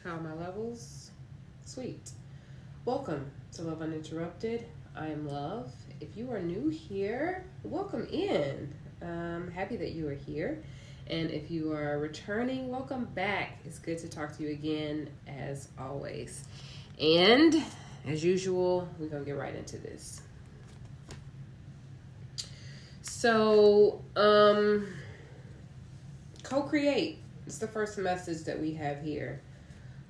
How are my levels? Sweet. Welcome to Love Uninterrupted. I am Love. If you are new here, welcome in. Happy that you are here. And if you are returning, welcome back. It's good to talk to you again, as always. And as usual, we're going to get right into this. So, co-create. It's the first message that we have here.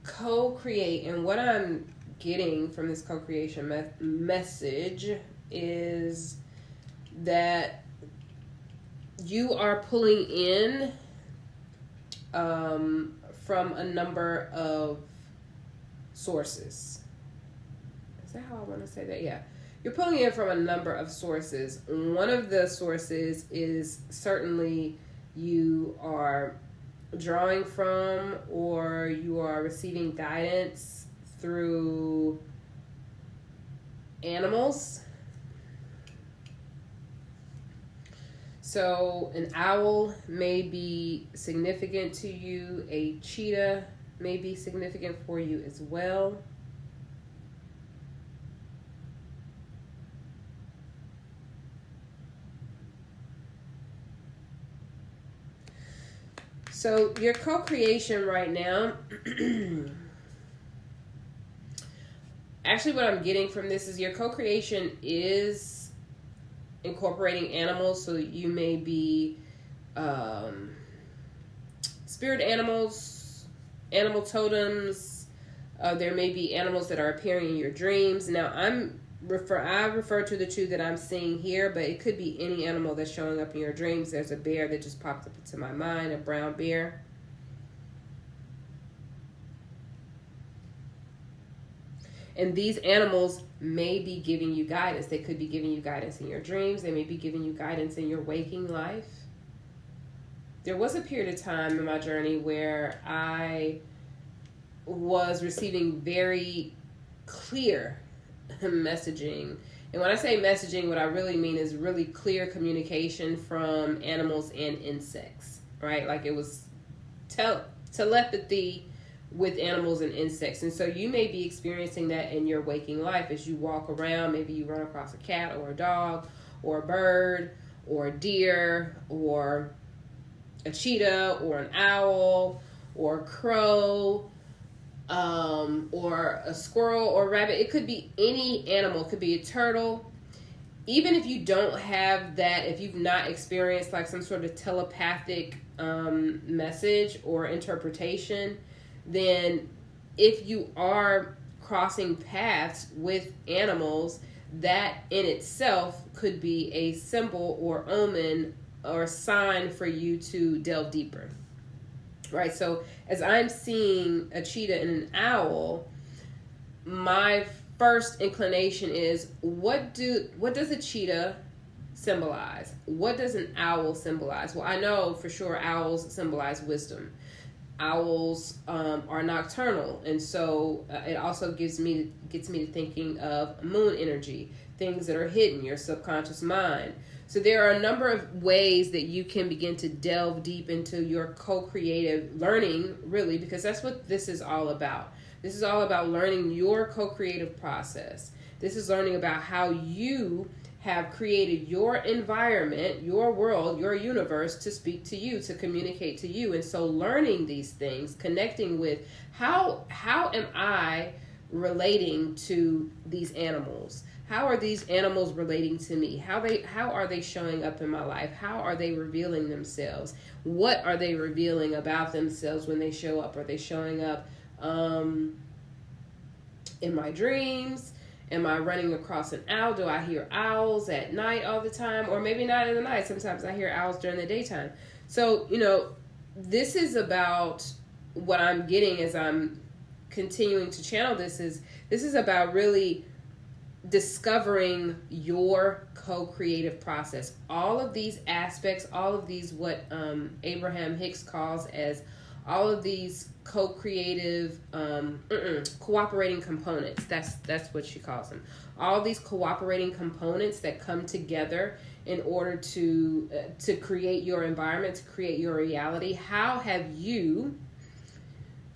Co-create. And what I'm getting from this co-creation message is that you are pulling in from a number of sources. Is that how I want to say that? Yeah. You're pulling in from a number of sources. One of the sources is certainly you are drawing from or you are receiving guidance through animals. So an owl may be significant to you. A cheetah may be significant for you as well. So your co-creation right now, actually what I'm getting from this is your co-creation is incorporating animals. So you may be spirit animals, animal totems. There may be animals that are appearing in your dreams. Now I refer to the two that I'm seeing here, but it could be any animal that's showing up in your dreams. There's a bear that just popped up into my mind, a brown bear. And these animals may be giving you guidance. They could be giving you guidance in your dreams. They may be giving you guidance in your waking life. There was a period of time in my journey where I was receiving very clear messaging. And when I say messaging, what I really mean is really clear communication from animals and insects, right? Like it was telepathy with animals and insects. And so you may be experiencing that in your waking life as you walk around. Maybe you run across a cat or a dog or a bird or a deer or a cheetah or an owl or a crow, or a squirrel or a rabbit. It could be any animal. It could be a turtle. Even if you don't have that, if you've not experienced like some sort of telepathic message or interpretation, then if you are crossing paths with animals, that in itself could be a symbol or omen or sign for you to delve deeper. Right, so as I'm seeing a cheetah and an owl, my first inclination is what does a cheetah symbolize? What does an owl symbolize? Well, I know for sure owls symbolize wisdom. Owls are nocturnal, and so it also gets me to thinking of moon energy, things that are hidden, your subconscious mind. So there are a number of ways that you can begin to delve deep into your co-creative learning, really, because that's what this is all about. This is all about learning your co-creative process. This is learning about how you have created your environment, your world, your universe to speak to you, to communicate to you. And so learning these things, connecting with how am I relating to these animals? How are these animals relating to me? How are they showing up in my life? How are they revealing themselves? What are they revealing about themselves when they show up? Are they showing up in my dreams? Am I running across an owl? Do I hear owls at night all the time? Or maybe not in the night. Sometimes I hear owls during the daytime. So, this is about what I'm getting as I'm continuing to channel this is about really discovering your co-creative process. All of these aspects, all of these what Abraham Hicks calls as all of these co-creative cooperating components. That's what she calls them. All these cooperating components that come together in order to create your environment, to create your reality. How have you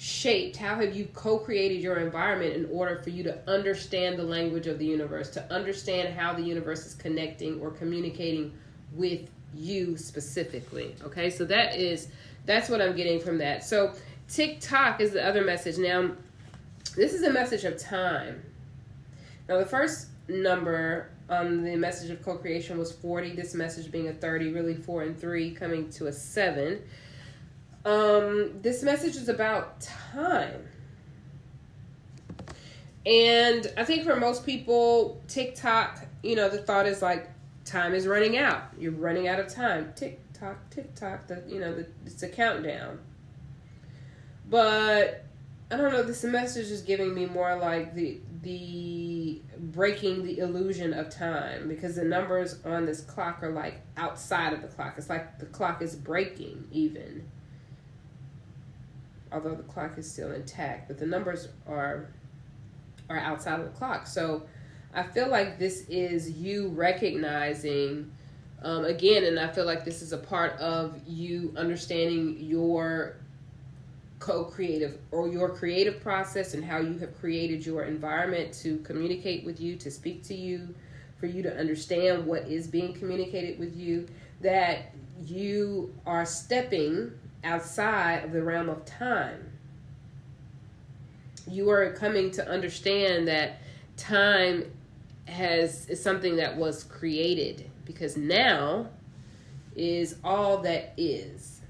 shaped, how have you co-created your environment in order for you to understand the language of the universe, to understand how the universe is connecting or communicating with you specifically. Okay, so that's what I'm getting from that. So tick-tock is the other message. Now, this is a message of time. Now, the first number on the message of co-creation was 40. This message being a 30, really 4 and 3 coming to a 7. This message is about time. And I think for most people, tick-tock, the thought is like, time is running out. You're running out of time. Tick-tock, tick-tock. It's a countdown. But I don't know, this message is giving me more like the breaking the illusion of time, because the numbers on this clock are like outside of the clock. It's like the clock is breaking even. Although the clock is still intact, but the numbers are outside of the clock. So I feel like this is you recognizing, again, and I feel like this is a part of you understanding your co-creative or your creative process and how you have created your environment to communicate with you, to speak to you, for you to understand what is being communicated with you, that you are stepping outside of the realm of time. You are coming to understand that time is something that was created, because now is all that is.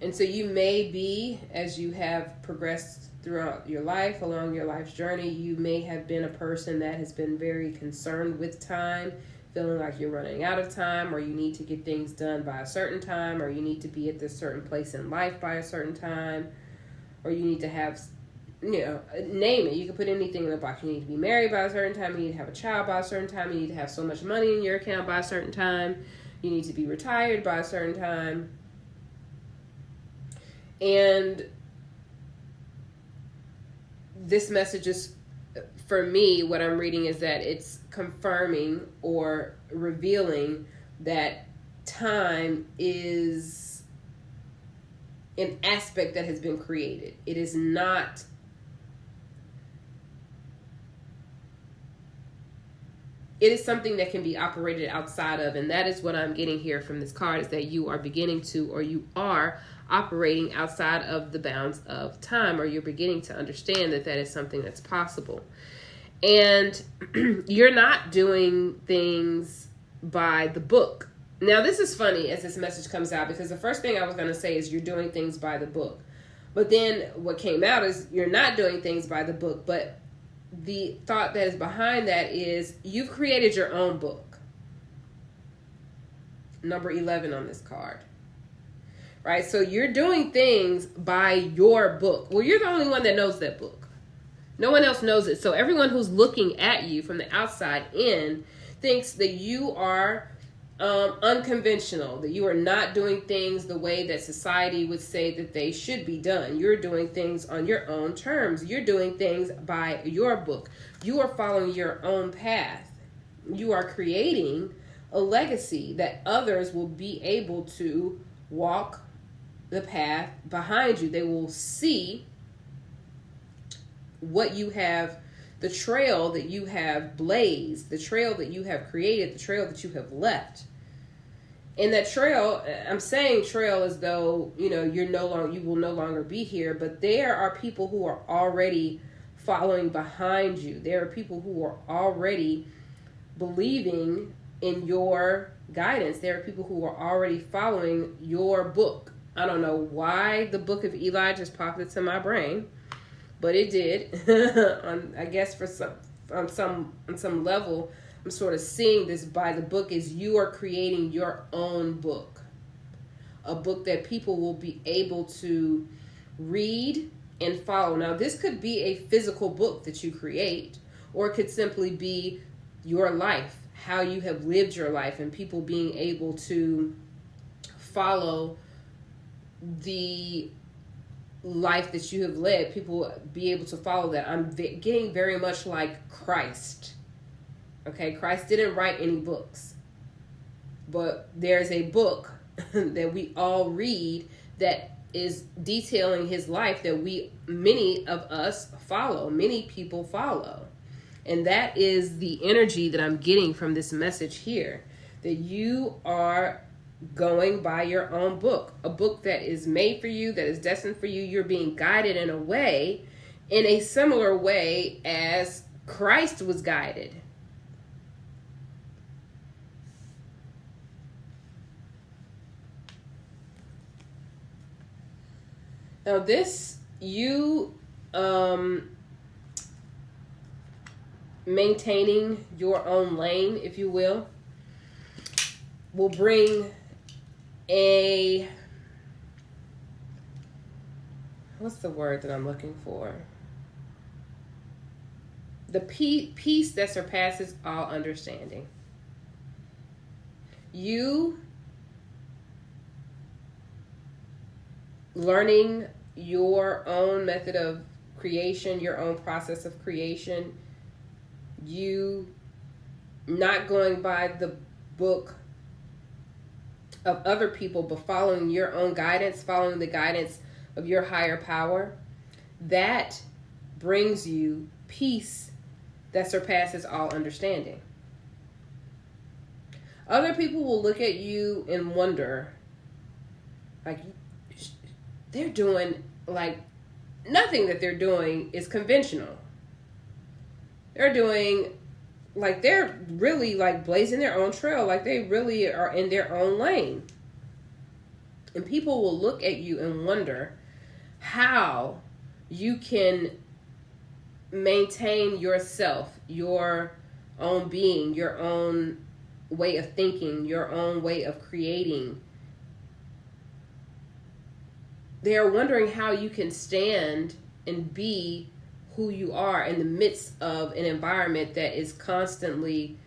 And so you may be, as you have progressed throughout your life, along your life's journey, you may have been a person that has been very concerned with time, feeling like you're running out of time, or you need to get things done by a certain time, or you need to be at this certain place in life by a certain time, or you need to have, name it. You can put anything in the box. You need to be married by a certain time. You need to have a child by a certain time. You need to have so much money in your account by a certain time. You need to be retired by a certain time. And this message is, for me, what I'm reading is that it's confirming or revealing that time is an aspect that has been created. It is not it is something that can be operated outside of, and that is what I'm getting here from this card, is that you are beginning to, or you are operating outside of the bounds of time, or you're beginning to understand that that is something that's possible. And you're not doing things by the book. Now, this is funny as this message comes out, because the first thing I was going to say is you're doing things by the book. But then what came out is you're not doing things by the book, but the thought that is behind that is you've created your own book. Number 11 on this card. Right? So you're doing things by your book. Well, you're the only one that knows that book. No one else knows it. So everyone who's looking at you from the outside in thinks that you are unconventional, that you are not doing things the way that society would say that they should be done. You're doing things on your own terms. You're doing things by your book. You are following your own path. You are creating a legacy that others will be able to walk the path behind you. They will see what you have, the trail that you have blazed, the trail that you have created, the trail that you have left. And that trail, I'm saying trail as though, you will no longer be here, but there are people who are already following behind you. There are people who are already believing in your guidance. There are people who are already following your book. I don't know why the book of Eli just popped into my brain, but it did. I guess on some level, I'm sort of seeing this by the book is you are creating your own book. A book that people will be able to read and follow. Now, this could be a physical book that you create, or it could simply be your life, how you have lived your life, and people being able to follow the life that you have led. People be able to follow that. I'm getting very much like Christ. Okay, Christ didn't write any books, but there's a book that we all read that is detailing his life that many of us follow, many people follow. And that is the energy that I'm getting from this message here, that you are going by your own book, a book that is made for you, that is destined for you. You're being guided in a similar way as Christ was guided. Now this, you maintaining your own lane, if you will bring what's the word that I'm looking for? The peace that surpasses all understanding. You learning your own method of creation, your own process of creation, you not going by the book of other people, but following your own guidance, following the guidance of your higher power, that brings you peace that surpasses all understanding. Other people will look at you and wonder, like, they're doing, like, nothing that they're doing is conventional. They're doing, like, they're really, like, blazing their own trail. Like, they really are in their own lane. And people will look at you and wonder how you can maintain yourself, your own being, your own way of thinking, your own way of creating. They are wondering how you can stand and be who you are in the midst of an environment that is constantly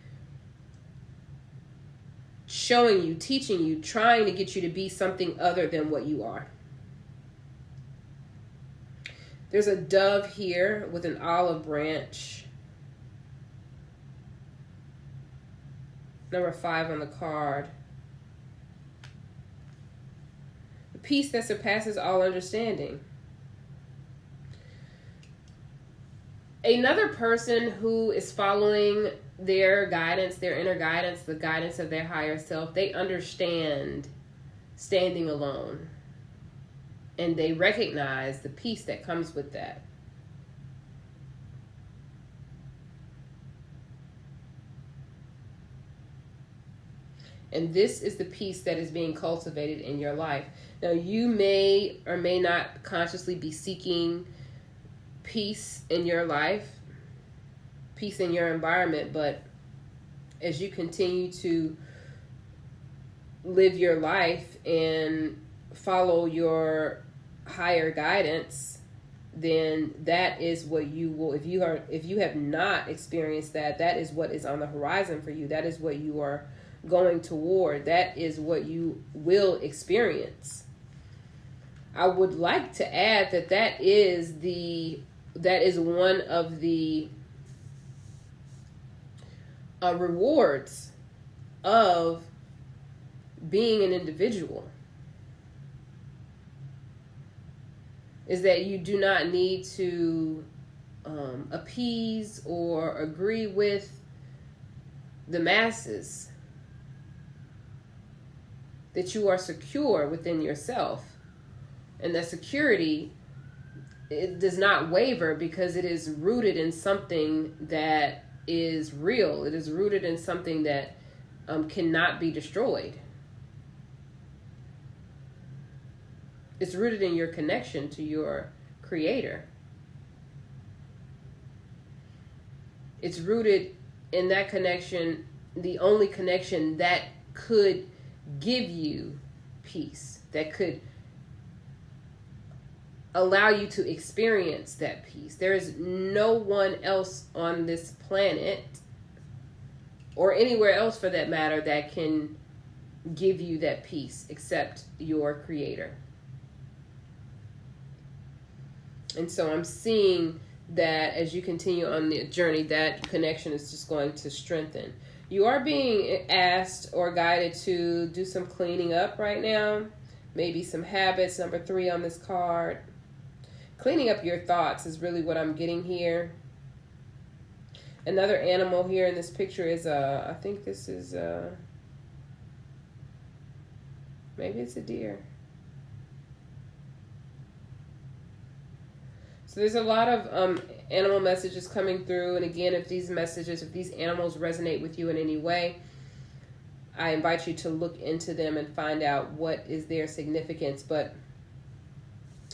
showing you, teaching you, trying to get you to be something other than what you are. There's a dove here with an olive branch. Number 5 on the card. The peace that surpasses all understanding. Another person who is following their guidance, their inner guidance, the guidance of their higher self, they understand standing alone. And they recognize the peace that comes with that. And this is the peace that is being cultivated in your life. Now, you may or may not consciously be seeking peace in your life, peace in your environment, but as you continue to live your life and follow your higher guidance, then that is what you will, if you have not experienced that, that is what is on the horizon for you. That is what you are going toward. That is what you will experience. I would like to add that is one of the rewards of being an individual, is that you do not need to appease or agree with the masses, that you are secure within yourself, and that security, it does not waver because it is rooted in something that is real. It is rooted in something that cannot be destroyed. It's rooted in your connection to your Creator. It's rooted in that connection, the only connection that could give you peace, that could allow you to experience that peace. There is no one else on this planet, or anywhere else for that matter, that can give you that peace except your Creator. And so I'm seeing that as you continue on the journey, that connection is just going to strengthen. You are being asked or guided to do some cleaning up right now. maybe some habits. Number 3 on this card. Cleaning up your thoughts is really what I'm getting here. Another animal here in this picture is I think this is maybe it's a deer. So there's a lot of animal messages coming through. And again, if these animals resonate with you in any way, I invite you to look into them and find out what is their significance. But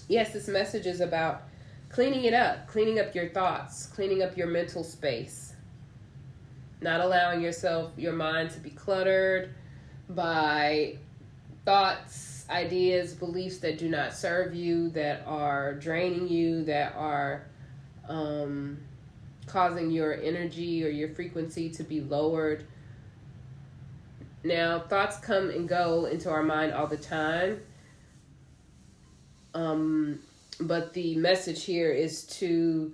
yes, this message is about cleaning it up, cleaning up your thoughts, cleaning up your mental space, not allowing your mind to be cluttered by thoughts, ideas, beliefs that do not serve you, that are draining you, that are causing your energy or your frequency to be lowered. Now, thoughts come and go into our mind all the time. But the message here is to,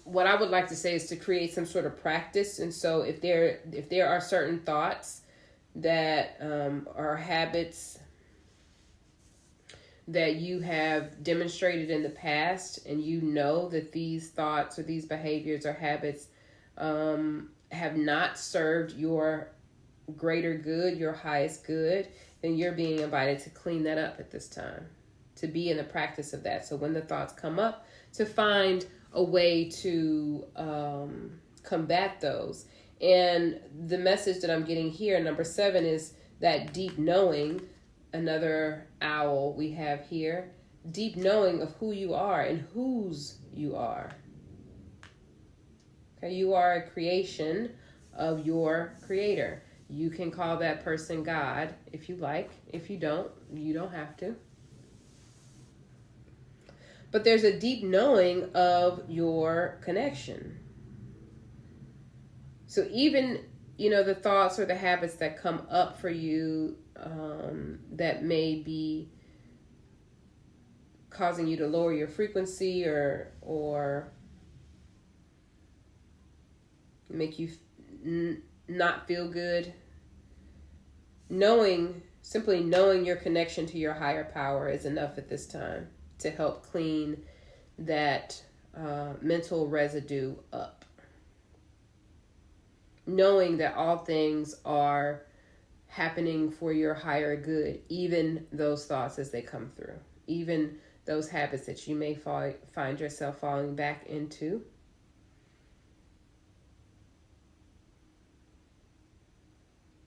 what I would like to say is to create some sort of practice. And so if there are certain thoughts that are habits that you have demonstrated in the past, and you know that these thoughts or these behaviors or habits have not served your greater good, your highest good, then you're being invited to clean that up at this time, to be in the practice of that. So when the thoughts come up, to find a way to combat those. And the message that I'm getting here, number 7, is that deep knowing. Another owl we have here. Deep knowing of who you are and whose you are. Okay, you are a creation of your creator. You can call that person God if you like. If you don't, you don't have to. But there's a deep knowing of your connection. So even, the thoughts or the habits that come up for you that may be causing you to lower your frequency or make you not feel good. Simply knowing your connection to your higher power is enough at this time to help clean that mental residue up. Knowing that all things are happening for your higher good, even those thoughts as they come through, even those habits that you may find yourself falling back into.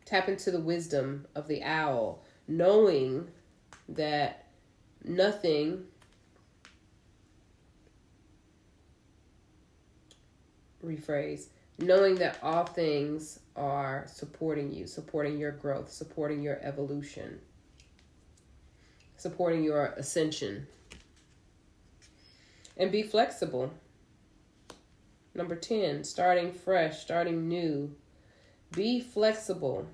Tap into the wisdom of the owl, knowing that nothing knowing that all things are supporting you, supporting your growth, supporting your evolution, supporting your ascension. And be flexible. Number 10, starting fresh, starting new. Be flexible.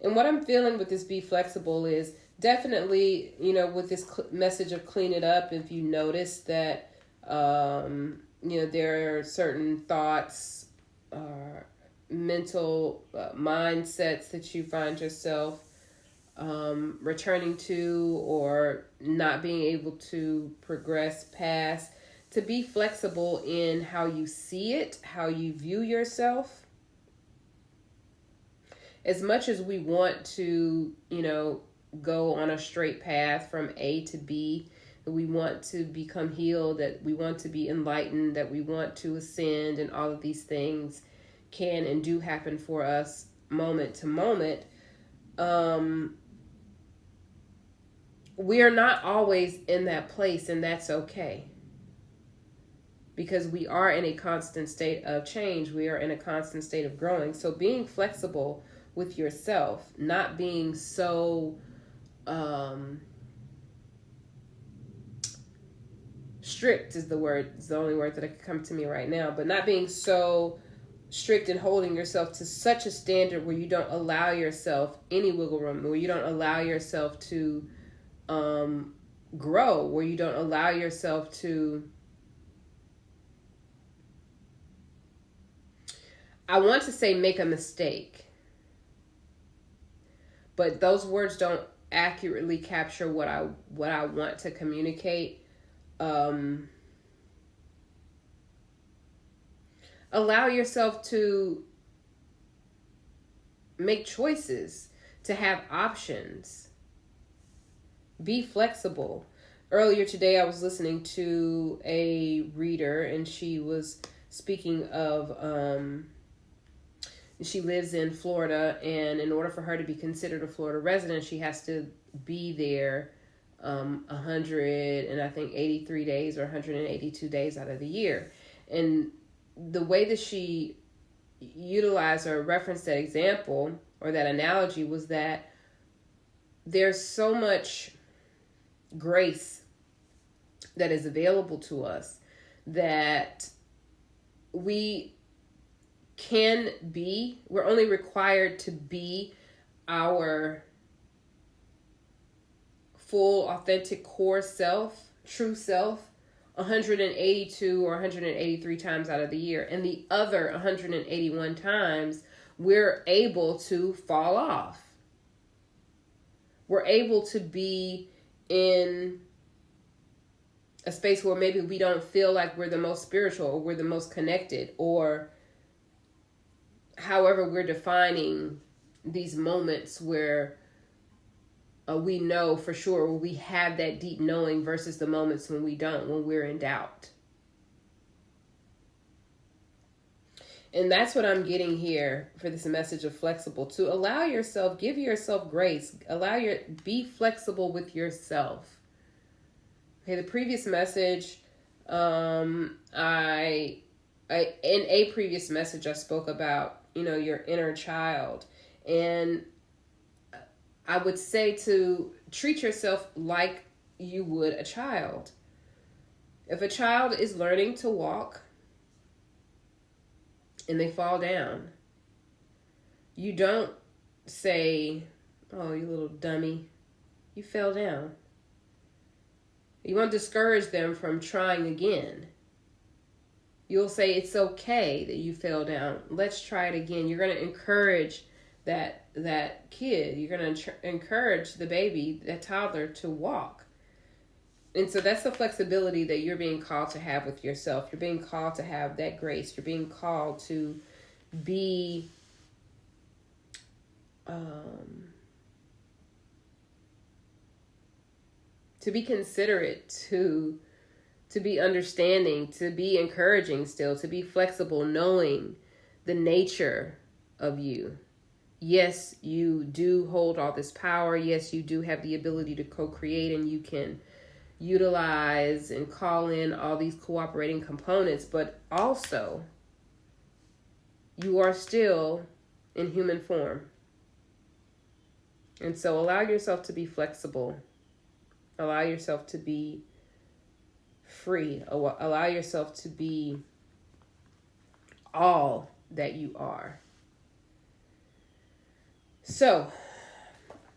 And what I'm feeling with this be flexible is definitely, with this message of clean it up, if you notice that, there are certain thoughts, mental mindsets that you find yourself returning to or not being able to progress past, to be flexible in how you see it, how you view yourself. As much as we want to, go on a straight path from A to B, that we want to become healed, that we want to be enlightened, that we want to ascend, and all of these things can and do happen for us moment to moment. We are not always in that place, and that's okay. Because we are in a constant state of change. We are in a constant state of growing. So being flexible with yourself, not being so strict is the only word that could come to me right now, but not being so strict in holding yourself to such a standard where you don't allow yourself any wiggle room, where you don't allow yourself to grow, where you don't allow yourself to, I want to say, make a mistake. but those words don't accurately capture what I want to communicate. Allow yourself to make choices, to have options. Be flexible. Earlier today, I was listening to a reader, and she was speaking of, she lives in Florida, and in order for her to be considered a Florida resident, she has to be there 183 days or 182 days out of the year. And the way that she utilized or referenced that example or that analogy was that there's so much grace that is available to us that we're only required to be our full, authentic, core self, true self, 182 or 183 times out of the year. And the other 181 times, we're able to fall off. We're able to be in a space where maybe we don't feel like we're the most spiritual or we're the most connected, or however we're defining these moments where we know for sure, we have that deep knowing, versus the moments when we don't, when we're in doubt. And that's what I'm getting here for this message of flexible, to allow yourself, give yourself grace, be flexible with yourself. Okay, the previous message, in a previous message, I spoke about, your inner child. And I would say to treat yourself like you would a child. If a child is learning to walk and they fall down, you don't say, "Oh, you little dummy, you fell down." You won't discourage them from trying again. You'll say, "It's okay that you fell down. Let's try it again." You're going to encourage that kid. You're going to encourage the baby, that toddler, to walk. And so that's the flexibility that you're being called to have with yourself. You're being called to have that grace. You're being called to be considerate, to be understanding, to be encouraging still, to be flexible, knowing the nature of you. Yes, you do hold all this power. Yes, you do have the ability to co-create, and you can utilize and call in all these cooperating components, but also you are still in human form. And so allow yourself to be flexible. Allow yourself to be free. Allow yourself to be all that you are. So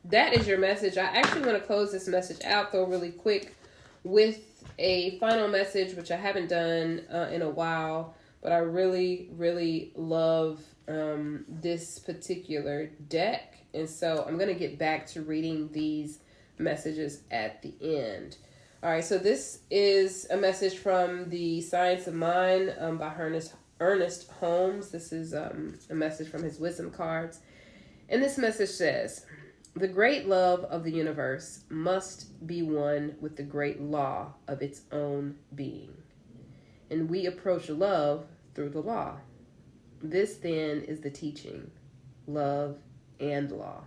that is your message. I actually want to close this message out though really quick with a final message, which I haven't done in a while, but I really, really love this particular deck. And so I'm going to get back to reading these messages at the end. All right, so this is a message from The Science of Mind by Ernest Holmes. This is a message from his wisdom cards. And this message says, "The great love of the universe must be one with the great law of its own being. And we approach love through the law. This then is the teaching, love and law.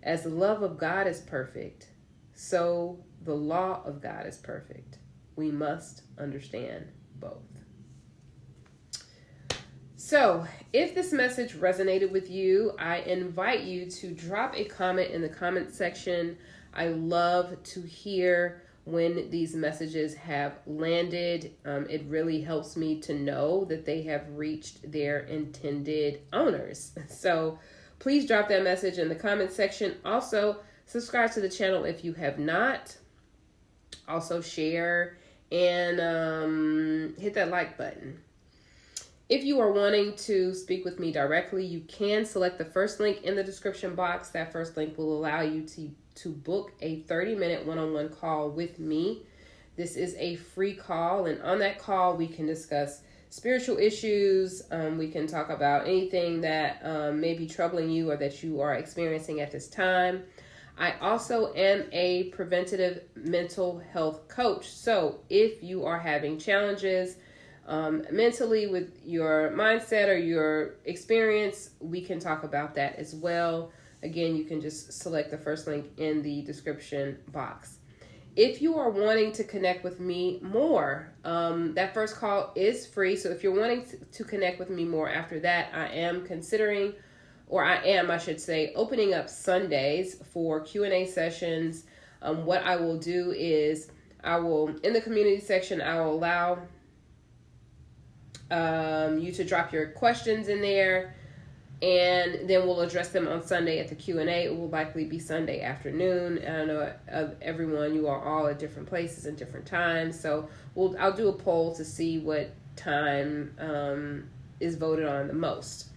As the love of God is perfect, so the law of God is perfect. We must understand both." So, if this message resonated with you, I invite you to drop a comment in the comment section. I love to hear when these messages have landed. It really helps me to know that they have reached their intended owners. So, please drop that message in the comment section. Also, subscribe to the channel if you have not. Also, share and hit that like button. If you are wanting to speak with me directly, you can select the first link in the description box. That first link will allow you to book a 30-minute one-on-one call with me. This is a free call, and on that call, we can discuss spiritual issues. We can talk about anything that may be troubling you or that you are experiencing at this time. I also am a preventative mental health coach. So if you are having challenges mentally with your mindset or your experience, we can talk about that as well. Again, you can just select the first link in the description box. If you are wanting to connect with me more, that first call is free. So if you're wanting to connect with me more after that, I am, opening up Sundays for Q&A sessions. What I will do is in the community section, I will allow you to drop your questions in there, and then we'll address them on Sunday at the Q&A. It will likely be Sunday afternoon. And I know of everyone, you are all at different places and different times. So I'll do a poll to see what time is voted on the most.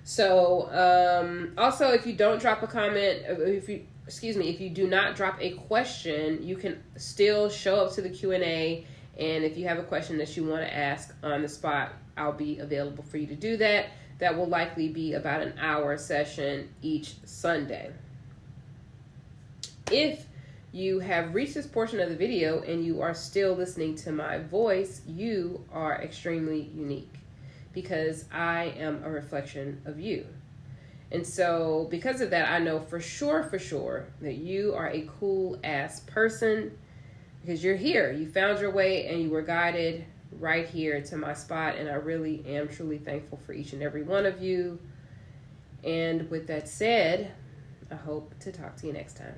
So also, if you don't drop a comment, if you do not drop a question, you can still show up to the Q&A. And if you have a question that you want to ask on the spot, I'll be available for you to do that. That will likely be about an hour session each Sunday. If you have reached this portion of the video and you are still listening to my voice, you are extremely unique because I am a reflection of you. And so because of that, I know for sure that you are a cool ass person because you're here. You found your way and you were guided right here to my spot, and I really am truly thankful for each and every one of you. And with that said, I hope to talk to you next time.